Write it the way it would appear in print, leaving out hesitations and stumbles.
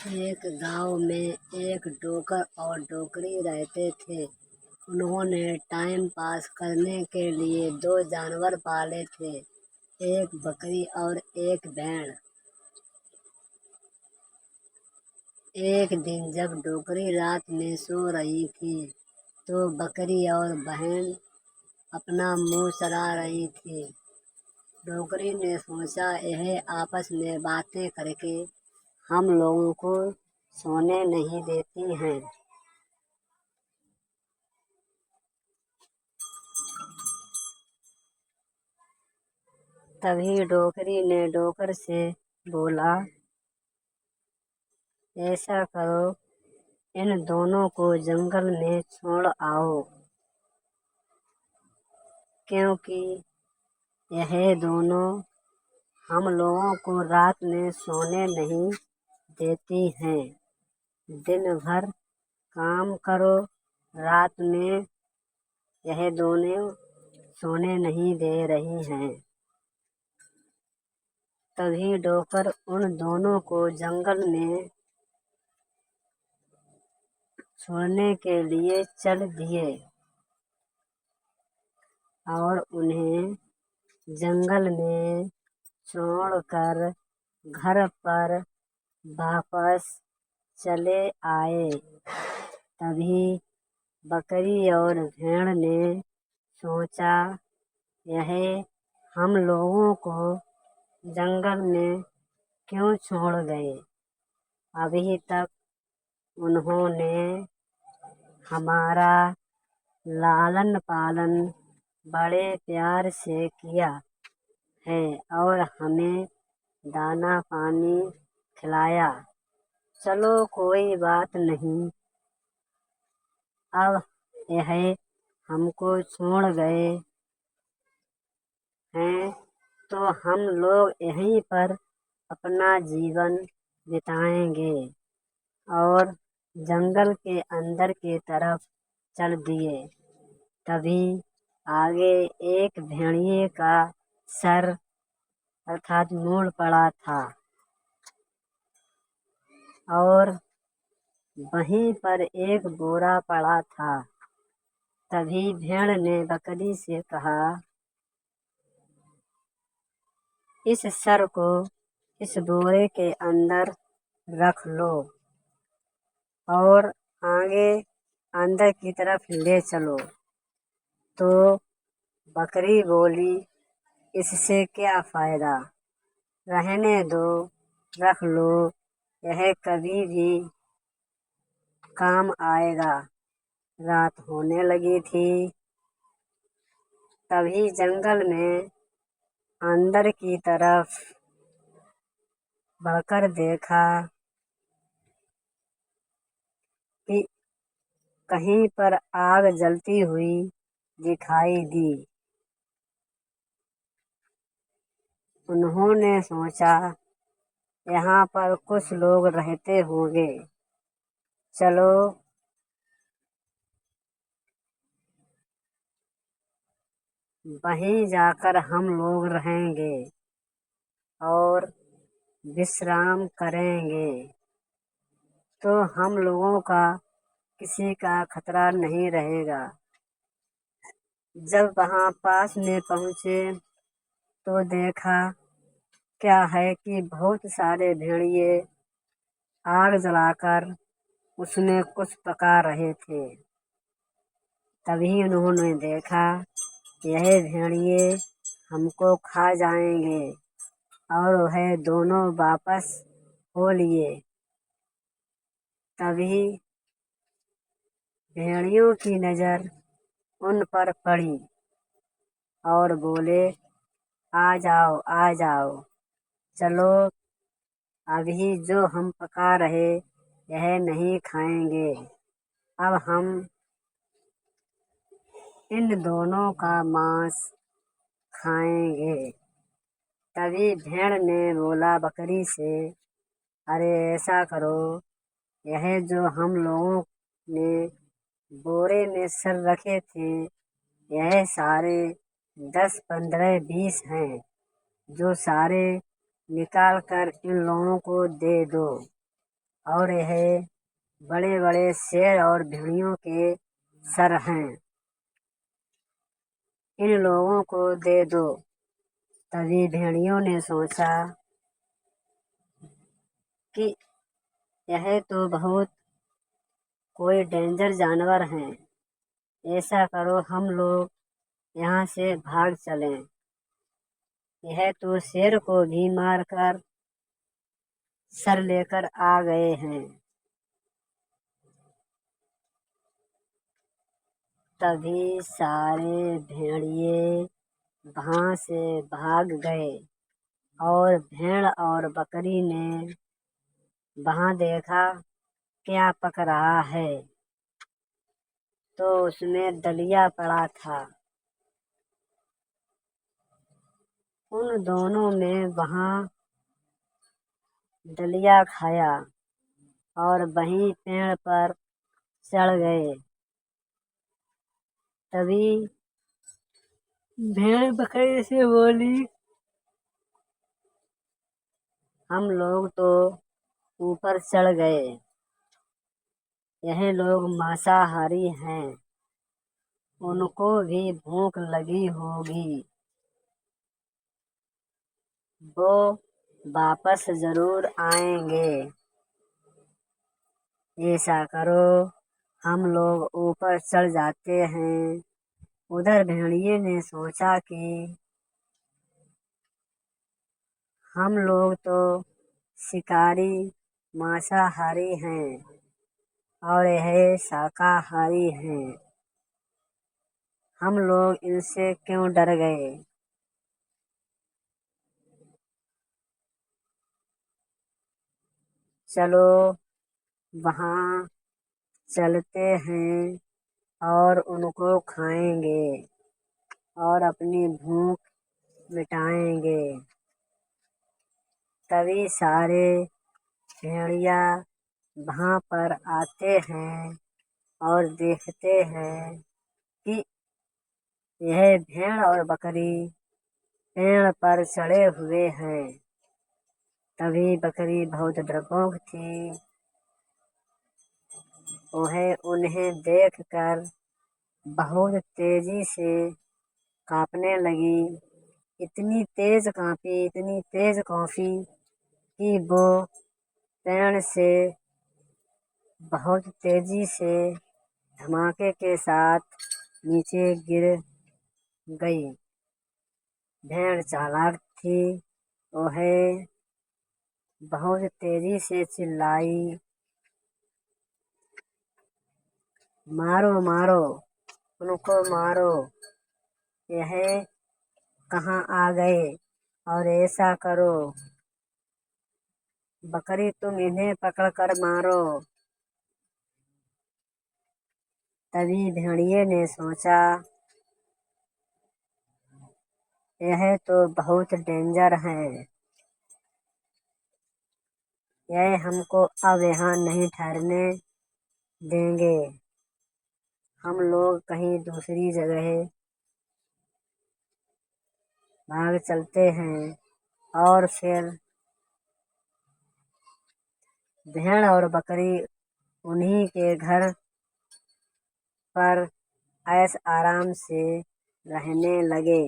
एक गांव में एक डोकर और डोकरी रहते थे। उन्होंने टाइम पास करने के लिए दो जानवर पाले थे, एक बकरी और एक भेड़। एक दिन जब डोकरी रात में सो रही थी तो बकरी और बहन अपना मुंह चला रही थी। डोकरी ने सोचा, यह आपस में बातें करके हम लोगों को सोने नहीं देती हैं। तभी डोकरी ने डोकर से बोला, ऐसा करो, इन दोनों को जंगल में छोड़ आओ, क्योंकि यह दोनों हम लोगों को रात में सोने नहीं देती हैं। दिन भर काम करो, रात में यह दोनों सोने नहीं दे रही हैं। तभी डोकर उन दोनों को जंगल में छोड़ने के लिए चल दिए और उन्हें जंगल में छोड़कर घर पर वापस चले आए। तभी बकरी और भेड़ ने सोचा, यह हम लोगों को जंगल में क्यों छोड़ गए? अभी तक उन्होंने हमारा लालन पालन बड़े प्यार से किया है और हमें दाना पानी खिलाया। चलो कोई बात नहीं, अब यह हमको छोड़ गए हैं तो हम लोग यहीं पर अपना जीवन बिताएंगे। और जंगल के अंदर की तरफ चल दिए। तभी आगे एक भेड़िए का सर अर्थात मूड़ पड़ा था और वहीं पर एक बोरा पड़ा था। तभी भेड़ ने बकरी से कहा, इस सर को इस बोरे के अंदर रख लो और आगे अंदर की तरफ ले चलो। तो बकरी बोली, इससे क्या फायदा, रहने दो, रख लो, यह कभी भी काम आएगा। रात होने लगी थी। तभी जंगल में अंदर की तरफ बढ़कर देखा कि कहीं पर आग जलती हुई दिखाई दी। उन्होंने सोचा, यहाँ पर कुछ लोग रहते होंगे, चलो वहीं जाकर हम लोग रहेंगे और विश्राम करेंगे, तो हम लोगों का किसी का खतरा नहीं रहेगा। जब वहाँ पास में पहुँचे तो देखा क्या है कि बहुत सारे भेड़िए आग जलाकर उसमें कुछ पका रहे थे। तभी उन्होंने देखा यह भेड़िए हमको खा जाएंगे और वह दोनों वापस हो लिए। तभी भेड़ियों की नज़र उन पर पड़ी और बोले, आ जाओ आ जाओ, चलो अभी जो हम पका रहे यह नहीं खाएंगे, अब हम इन दोनों का मांस खाएंगे। तभी भेड़ ने बोला बकरी से, अरे ऐसा करो, यह जो हम लोगों ने बोरे में सर रखे थे यह सारे 10, 15, 20 हैं, जो सारे निकाल कर इन लोगों को दे दो। और यह बड़े बड़े शेर और भेड़ियों के सर हैं। इन लोगों को दे दो। तभी भेड़ियों ने सोचा कि यह तो बहुत कोई डेंजर जानवर हैं। ऐसा करो हम लोग यहाँ से भाग चलें। यह तो शेर को भी मारकर सर लेकर आ गए हैं। तभी सारे भेड़िए वहाँ से भाग गए और भेड़ और बकरी ने वहाँ देखा क्या पक रहा है, तो उसमें दलिया पड़ा था। उन दोनों ने वहाँ दलिया खाया और वहीं पेड़ पर चढ़ गए। तभी भेड़ बकरी से बोली, हम लोग तो ऊपर चढ़ गए, यह लोग मांसाहारी हैं, उनको भी भूख लगी होगी, वो वापस जरूर आएंगे। ऐसा करो हम लोग ऊपर चढ़ जाते हैं। उधर भेड़िए ने सोचा कि हम लोग तो शिकारी मांसाहारी हैं और यह शाकाहारी हैं, हम लोग इनसे क्यों डर गए। चलो वहाँ चलते हैं और उनको खाएंगे और अपनी भूख मिटाएंगे। तभी सारे भेड़िया वहाँ पर आते हैं और देखते हैं कि यह भेड़ और बकरी पेड़ पर चढ़े हुए हैं। तभी बकरी बहुत डरपोक थी, वह उन्हें देखकर बहुत तेजी से कांपने लगी। इतनी तेज कांपी कि वो पेड़ से बहुत तेजी से धमाके के साथ नीचे गिर गई। भेड़ चालाक थी, वह बहुत तेजी से चिल्लाई, मारो मारो, उनको मारो, यह कहाँ आ गए। और ऐसा करो बकरी तुम इन्हें पकड़ कर मारो। तभी भेड़िए ने सोचा यह तो बहुत डेंजर है, यह हमको अब यहाँ नहीं ठहरने देंगे, हम लोग कहीं दूसरी जगह भाग चलते हैं। और फिर भेड़ और बकरी उन्हीं के घर पर ऐश आराम से रहने लगे।